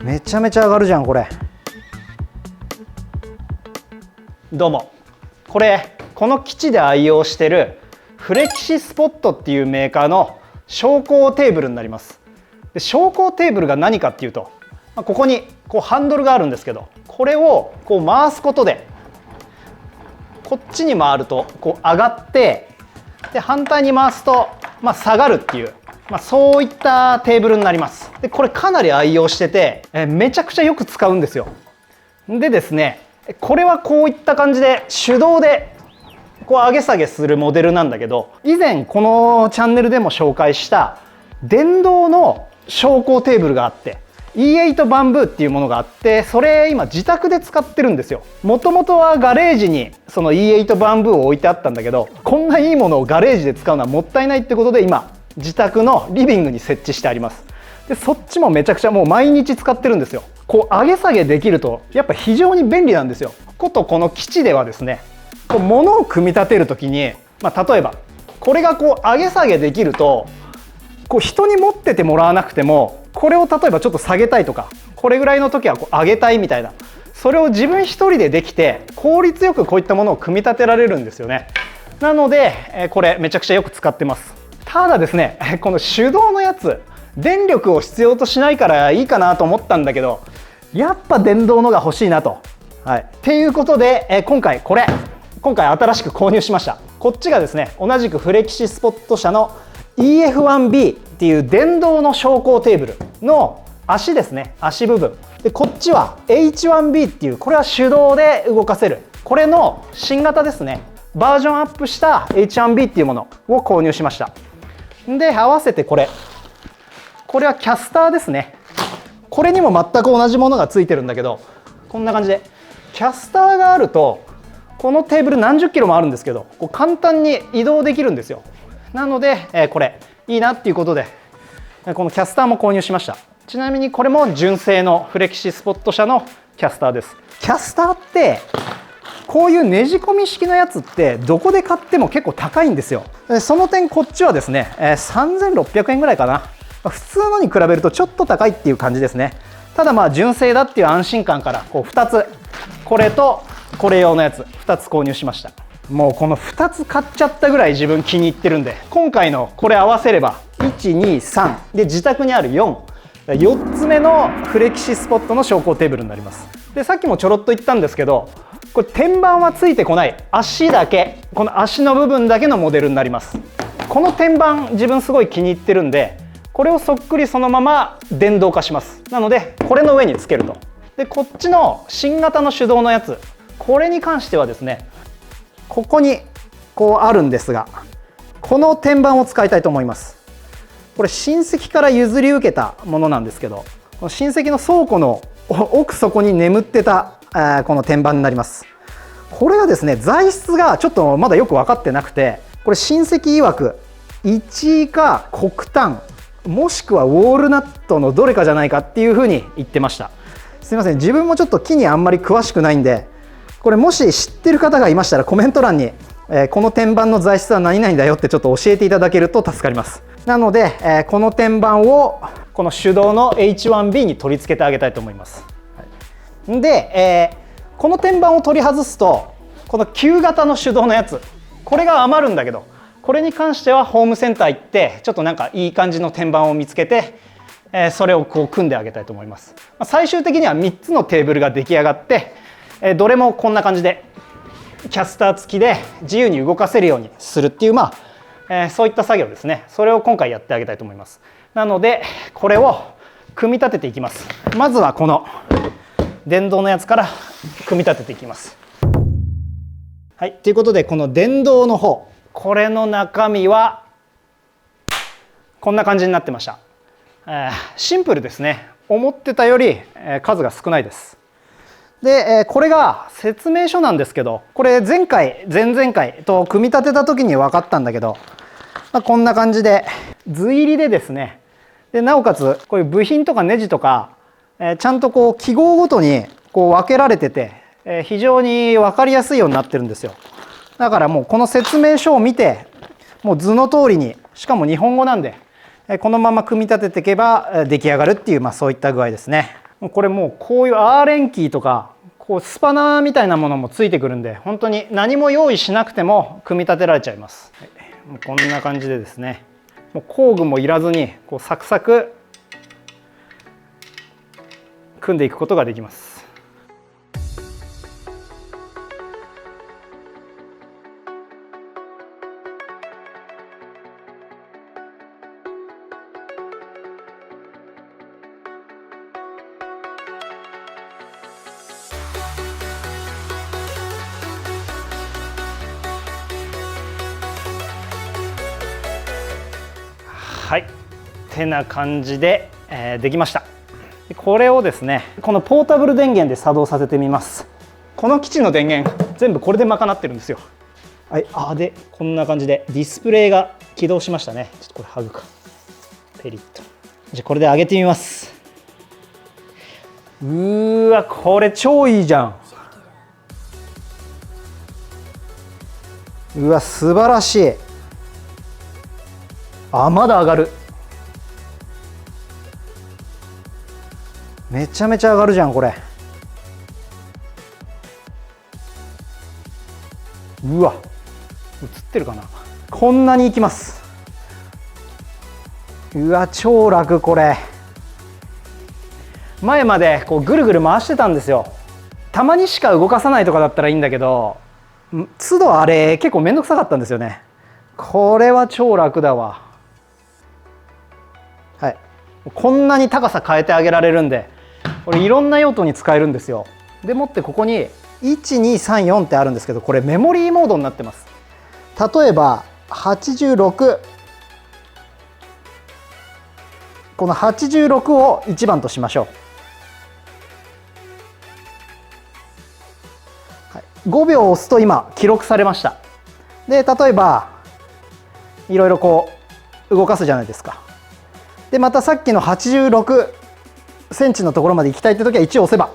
めちゃめちゃ上がるじゃんこれ。どうも、この基地で愛用してるフレキシスポットっていうメーカーの昇降テーブルになります。で昇降テーブルが何かっていうと、ここにこうハンドルがあるんですけど、これをこう回すことでこっちに回るとこう上がって、で反対に回すと下がるっていう、そういったテーブルになります。でこれかなり愛用してて、めちゃくちゃよく使うんですよ。でですね、これはこういった感じで手動でこう上げ下げするモデルなんだけど、以前このチャンネルでも紹介した電動の昇降テーブルがあって、 E8 バンブーっていうものがあって、それ今自宅で使ってるんですよ。もともとはガレージにその E8 バンブーを置いてあったんだけど、こんないいものをガレージで使うのはもったいないってことで、今自宅のリビングに設置してあります。でそっちもめちゃくちゃもう毎日使ってるんですよ。こう上げ下げできるとやっぱ非常に便利なんですよ。ことこの基地ではですね、こう物を組み立てる時に、例えばこれがこう上げ下げできると、こう人に持っててもらわなくても、これを例えばちょっと下げたいとか、これぐらいの時はこう上げたいみたいな、それを自分一人でできて効率よくこういったものを組み立てられるんですよね。なのでこれめちゃくちゃよく使ってます。ただですね、この手動のやつ電力を必要としないからいいかなと思ったんだけど、やっぱ電動のが欲しいなと。っていうことで、今回新しく購入しました。こっちがですね、同じくフレキシスポット社の EF1B っていう電動の昇降テーブルの足ですね、足部分で、こっちは H1B っていう、これは手動で動かせる、これの新型ですね、バージョンアップした H1B っていうものを購入しました。で合わせてこれはキャスターですね。これにも全く同じものがついてるんだけど、こんな感じでキャスターがあると、このテーブル何十キロもあるんですけど、こう簡単に移動できるんですよ。なので、これいいなっていうことで、このキャスターも購入しました。ちなみにこれも純正のフレキシスポット社のキャスターです。キャスターってこういうねじ込み式のやつってどこで買っても結構高いんですよ。その点こっちはですね、3600円ぐらいかな。普通のに比べるとちょっと高いっていう感じですね。ただ純正だっていう安心感からこう2つ、これとこれ用のやつ2つ購入しました。もうこの2つ買っちゃったぐらい自分気に入ってるんで、今回のこれ合わせれば123で自宅にある4つ目のフレキシスポットの昇降テーブルになります。でさっきもちょろっと言ったんですけど、これ天板はついてこない、足だけ、この足の部分だけのモデルになります。この天板自分すごい気に入ってるんで、これをそっくりそのまま電動化します。なのでこれの上につけると。でこっちの新型の手動のやつ、これに関してはですね、ここにこうあるんですが、この天板を使いたいと思います。これ親戚から譲り受けたものなんですけど、親戚の倉庫の奥底に眠ってたこの天板になります。これがですね、材質がちょっとまだよく分かってなくて、これ親戚曰くイチか黒炭もしくはウォールナットのどれかじゃないかっていうふうに言ってました。すいません、自分もちょっと木にあんまり詳しくないんで、これもし知ってる方がいましたらコメント欄に、この天板の材質は何々だよってちょっと教えていただけると助かります。なので、この天板をこの手動の H1B に取り付けてあげたいと思います。で、この天板を取り外すと、この旧型の手動のやつ、これが余るんだけど、これに関してはホームセンター行ってちょっとなんかいい感じの天板を見つけて、それをこう組んであげたいと思います。最終的には3つのテーブルが出来上がって、どれもこんな感じでキャスター付きで自由に動かせるようにするっていう、そういった作業ですね。それを今回やってあげたいと思います。なのでこれを組み立てていきます。まずはこの電動のやつから組み立てていきます。はい、ということでこの電動の方、これの中身はこんな感じになってました。シンプルですね。思ってたより数が少ないです。でこれが説明書なんですけど、これ前回前々回と組み立てた時に分かったんだけど、こんな感じで図入りでですね、でなおかつこういう部品とかネジとかちゃんとこう記号ごとにこう分けられてて、非常に分かりやすいようになってるんですよ。だからもうこの説明書を見て、もう図の通りに、しかも日本語なんでこのまま組み立てていけば出来上がるっていう、そういった具合ですね。これもうこういう R 連キーとかこうスパナーみたいなものもついてくるんで、本当に何も用意しなくても組み立てられちゃいます。はい、もうこんな感じでですね、もう工具もいらずにこうサクサク組んでいくことができます。はい、ってな感じで、できました。これをですね、このポータブル電源で作動させてみます。この基地の電源全部これで賄ってるんですよ。はい、でこんな感じでディスプレイが起動しましたね。ちょっとこれ剥ぐか、ペリッと。じゃあこれで上げてみます。わ、これ超いいじゃん。うわ、素晴らしい。まだ上がる。めちゃめちゃ上がるじゃんこれ。うわ、映ってるかな。こんなにいきます。うわ、超楽。これ前までこうぐるぐる回してたんですよ。たまにしか動かさないとかだったらいいんだけど、都度あれ結構めんどくさかったんですよね。これは超楽だわ。はい、こんなに高さ変えてあげられるんで、これいろんな用途に使えるんですよ。でもってここに1234ってあるんですけど、これメモリーモードになってます。例えば86、この86を1番としましょう。はい、5秒押すと今記録されました。で例えばいろいろこう動かすじゃないですか。でまたさっきの86センチのところまで行きたいって時は1を押せば、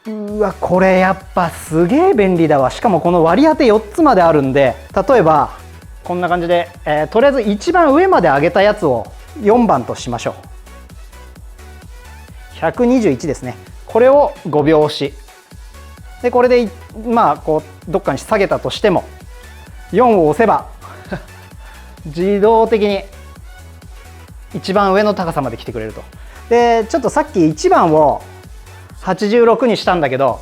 うわ、これやっぱすげえ便利だわ。しかもこの割り当て4つまであるんで、例えばこんな感じで、とりあえず一番上まで上げたやつを4番としましょう。121ですね。これを5秒押しで、これでまあこうどっかに下げたとしても4を押せば自動的に一番上の高さまで来てくれると。でちょっとさっき1番を86にしたんだけど、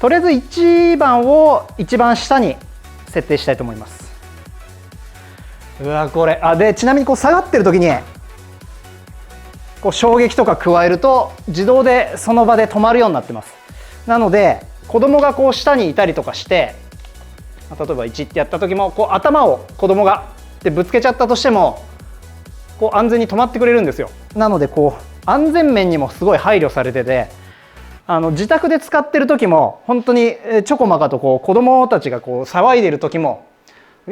とりあえず1番を一番下に設定したいと思います。うわ、これでちなみにこう下がってる時にこう衝撃とか加えると自動でその場で止まるようになってます。なので子供がこう下にいたりとかして、例えば1ってやった時もこう頭を子供がでぶつけちゃったとしてもこう安全に止まってくれるんですよ。なのでこう安全面にもすごい配慮されてて、自宅で使ってる時も本当にちょこまかとこう子供たちがこう騒いでる時も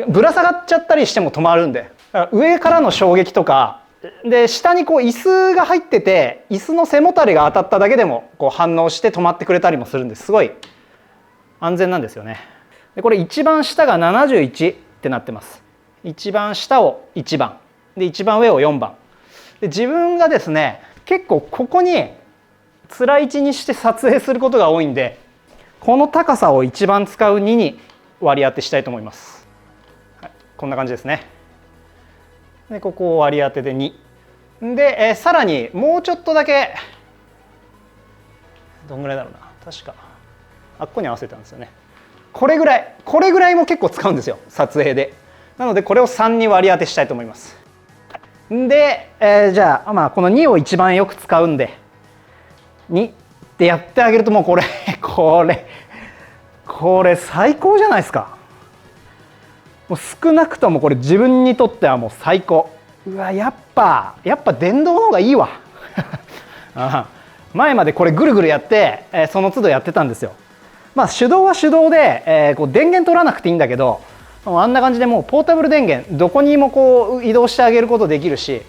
ぶら下がっちゃったりしても止まるんで、上からの衝撃とかで下にこう椅子が入ってて椅子の背もたれが当たっただけでもこう反応して止まってくれたりもするんです。すごい安全なんですよね。でこれ一番下が71ってなってます。一番下を1番で一番上を4番で、自分がですね結構ここにつらい位置にして撮影することが多いんで、この高さを一番使う2に割り当てしたいと思います。はい、こんな感じですね。でここを割り当てで2で、さらにもうちょっとだけ、どんぐらいだろうな、確かここに合わせたんですよね。これぐらいも結構使うんですよ撮影で。なのでこれを3に割り当てしたいと思います。で、じゃあ、この2を一番よく使うんで2ってやってあげると、もうこれ最高じゃないですか。もう少なくともこれ自分にとってはもう最高。うわ、やっぱ電動の方がいいわ前までこれぐるぐるやって、その都度やってたんですよ。手動は手動で、こう電源取らなくていいんだけど、あんな感じでもうポータブル電源どこにもこう移動してあげることできるし、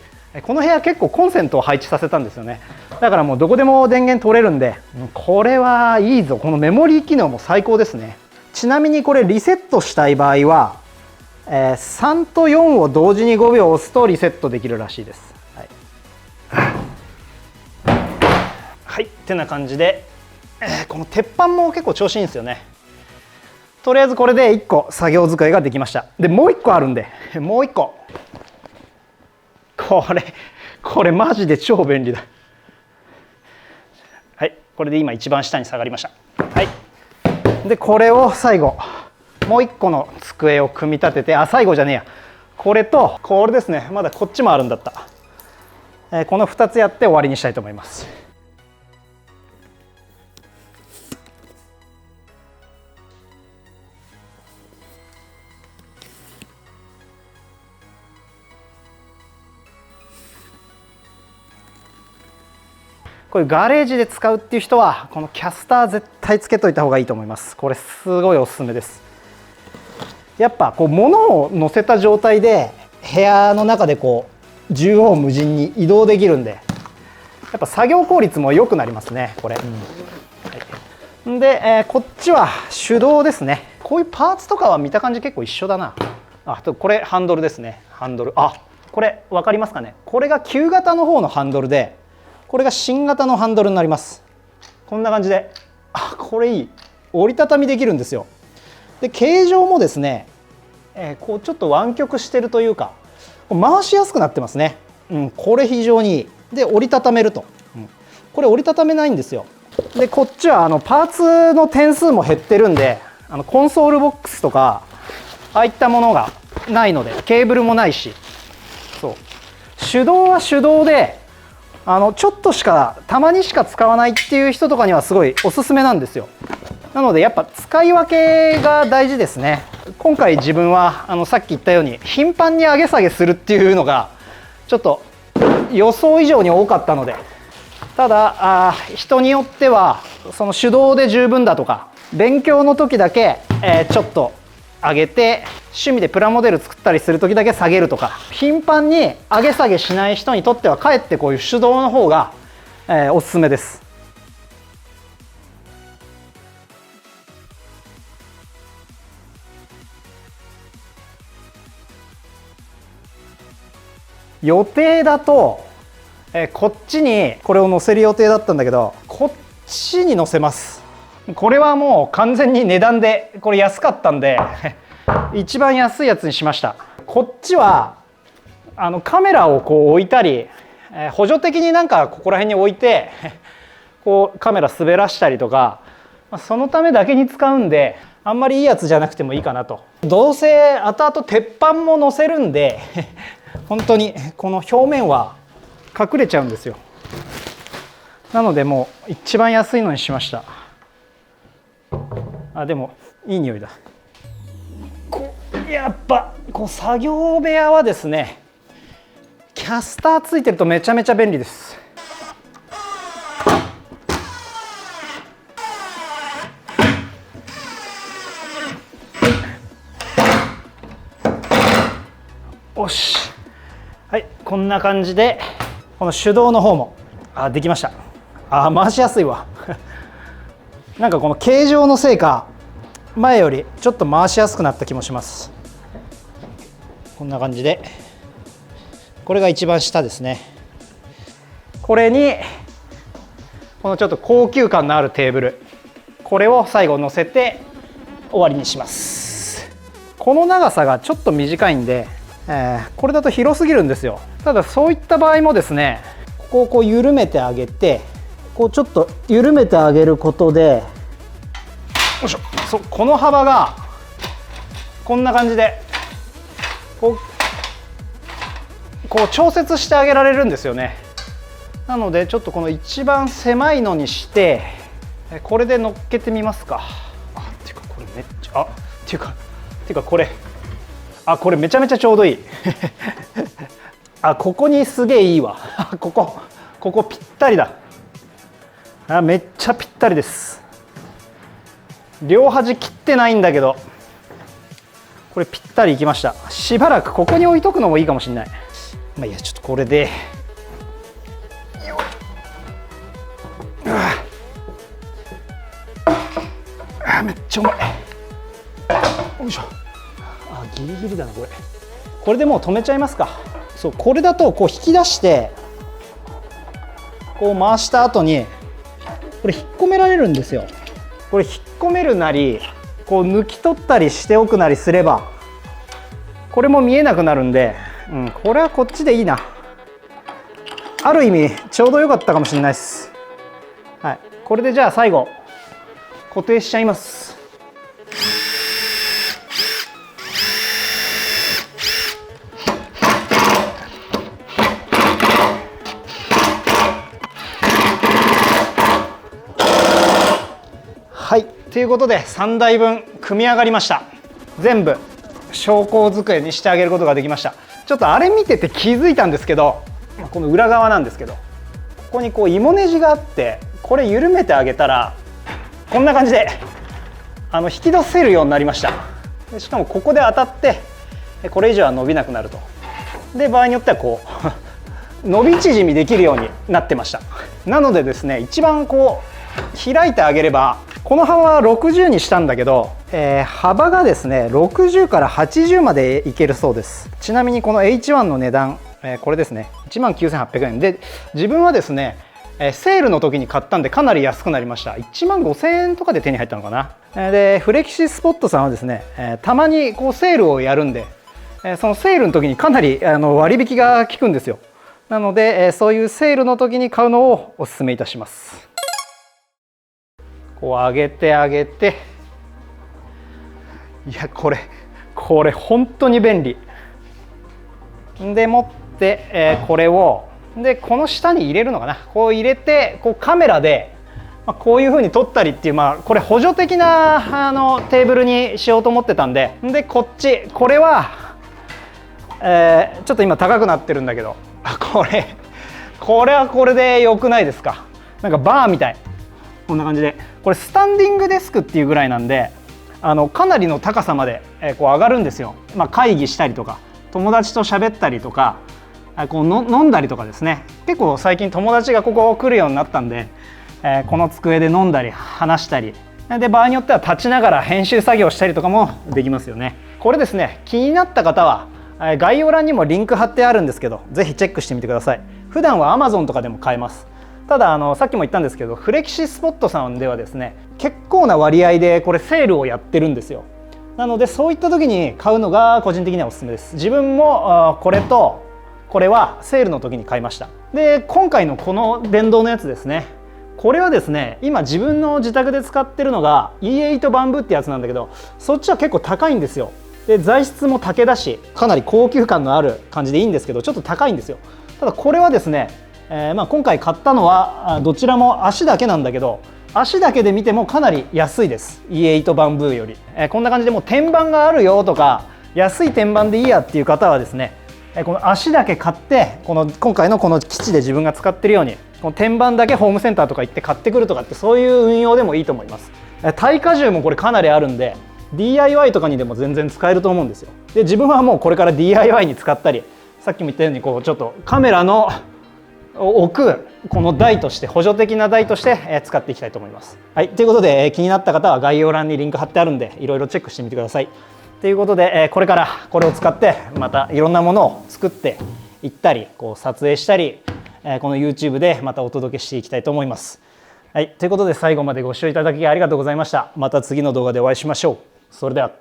この部屋結構コンセントを配置させたんですよね。だからもうどこでも電源取れるんで、これはいいぞ。このメモリー機能も最高ですね。ちなみにこれリセットしたい場合は、3と4を同時に5秒押すとリセットできるらしいです。はい、はいってな感じで、この鉄板も結構調子いいんですよね。とりあえずこれで1個作業机ができました。でもう1個あるんで、もう1個これマジで超便利だ。はい、これで今一番下に下がりました。はい、でこれを最後もう1個の机を組み立てて、最後じゃねえや、これとこれですね。まだこっちもあるんだった。この2つやって終わりにしたいと思います。こういうガレージで使うっていう人はこのキャスター絶対つけといた方がいいと思います。これすごいおすすめです。やっぱこう物を乗せた状態で部屋の中でこう縦横無尽に移動できるんで、やっぱ作業効率も良くなりますねこれ。はい、で、こっちは手動ですね。こういうパーツとかは見た感じ結構一緒だな。これハンドルですね。ハンドル、これ分かりますかね。これが旧型の方のハンドルで、これが新型のハンドルになります。こんな感じで、これいい、折りたたみできるんですよ。で形状もですね、こうちょっと湾曲してるというか回しやすくなってますね。これ非常にいい。で折りたためると、これ折りたためないんですよ。でこっちはパーツの点数も減ってるんで、コンソールボックスとかああいったものがないので、ケーブルもないし、そう手動は手動でちょっとしかたまにしか使わないっていう人とかにはすごいおすすめなんですよ。なのでやっぱ使い分けが大事ですね。今回自分はさっき言ったように頻繁に上げ下げするっていうのがちょっと予想以上に多かったので、ただ人によってはその手動で十分だとか、勉強の時だけちょっと上げて趣味でプラモデル作ったりする時だけ下げるとか、頻繁に上げ下げしない人にとってはかえってこういう手動の方が、おすすめです。予定だと、こっちにこれを載せる予定だったんだけど、こっちに載せます。これはもう完全に値段でこれ安かったんで一番安いやつにしました。こっちはカメラをこう置いたり、補助的になんかここら辺に置いてこうカメラ滑らしたりとか、そのためだけに使うんであんまりいいやつじゃなくてもいいかなと。どうせ後々鉄板も載せるんで本当にこの表面は隠れちゃうんですよ。なのでもう一番安いのにしました。でもいい匂いだ。やっぱこう作業部屋はですね、キャスターついてるとめちゃめちゃ便利です。よし、はい、こんな感じでこの手動の方もできました。回しやすいわなんかこの形状のせいか前よりちょっと回しやすくなった気もします。こんな感じで、これが一番下ですね。これにこのちょっと高級感のあるテーブル、これを最後乗せて終わりにします。この長さがちょっと短いんで、これだと広すぎるんですよ。ただそういった場合もですね、ここをこう緩めてあげて、こうちょっと緩めてあげることで、よいしょ、この幅がこんな感じでこう調節してあげられるんですよね。なのでちょっとこの一番狭いのにしてこれで乗っけてみますか。っていうかこれめっちゃっていうかこれこれめちゃめちゃちょうどいいここにすげえいいわここぴったりだ。めっちゃぴったりです。両端切ってないんだけどこれぴったりいきました。しばらくここに置いとくのもいいかもしれない。いやちょっとこれでめっちゃ重い。よいしょ。ギリギリだなこれ。これでもう止めちゃいますか。そう、これだとこう引き出してこう回した後にこれ引っ込められるんですよ。これ引っ込めるなりこう抜き取ったりしておくなりすればこれも見えなくなるんで、これはこっちでいいな。ある意味ちょうど良かったかもしれないです。はい、これでじゃあ最後固定しちゃいます。はい、ということで3台分組み上がりました。全部昇降机にしてあげることができました。ちょっとあれ見てて気づいたんですけど、この裏側なんですけど、ここにこう芋ネジがあって、これ緩めてあげたらこんな感じで引き出せるようになりました。でしかもここで当たってこれ以上は伸びなくなると。で場合によってはこう伸び縮みできるようになってました。なのでですね、一番こう開いてあげれば、この幅は60にしたんだけど、幅がですね60から80までいけるそうです。ちなみにこの H1 の値段、これですね、19,800円で、自分はですねセールの時に買ったんでかなり安くなりました。15,000円とかで手に入ったのかな。でフレキシスポットさんはですねたまにこうセールをやるんで、そのセールの時にかなり割引が効くんですよ。なのでそういうセールの時に買うのをおすすめいたします。こう上げてあげて、いやこれ本当に便利でもって、これをでこの下に入れるのかな。こう入れてこうカメラで、こういう風に撮ったりっていう、これ補助的なテーブルにしようと思ってたんで、こっちこれは、ちょっと今高くなってるんだけど、これはこれで良くないですか。なんかバーみたい、こんな感じで、これスタンディングデスクっていうぐらいなんでかなりの高さまでこう上がるんですよ。会議したりとか友達と喋ったりとかこう飲んだりとかですね。結構最近友達がここ来るようになったんで、この机で飲んだり話したりで、場合によっては立ちながら編集作業したりとかもできますよね。これですね、気になった方は概要欄にもリンク貼ってあるんですけど、ぜひチェックしてみてください。普段は Amazon とかでも買えます。たださっきも言ったんですけど、フレキシスポットさんではですね結構な割合でこれセールをやってるんですよ。なのでそういった時に買うのが個人的にはおすすめです。自分もこれとこれはセールの時に買いました。で今回のこの電動のやつですね、これはですね今自分の自宅で使ってるのが E8 バンブーってやつなんだけど、そっちは結構高いんですよ。で材質も竹だしかなり高級感のある感じでいいんですけど、ちょっと高いんですよ。ただこれはですね今回買ったのはどちらも足だけなんだけど、足だけで見てもかなり安いです。 E8 バンブーより、こんな感じでもう天板があるよとか安い天板でいいやっていう方はですね、この足だけ買って、今回のこの基地で自分が使ってるようにこの天板だけホームセンターとか行って買ってくるとかって、そういう運用でもいいと思います。耐荷重もこれかなりあるんで DIY とかにでも全然使えると思うんですよ。で自分はもうこれから DIY に使ったり、さっきも言ったようにこうちょっとカメラの置くこの台として補助的な台として使っていきたいと思います。はい、ということで気になった方は概要欄にリンク貼ってあるんでいろいろチェックしてみてください。ということでこれからこれを使ってまたいろんなものを作っていったりこう撮影したりこの YouTube でまたお届けしていきたいと思います。はい、ということで最後までご視聴いただきありがとうございました。また次の動画でお会いしましょう。それでは。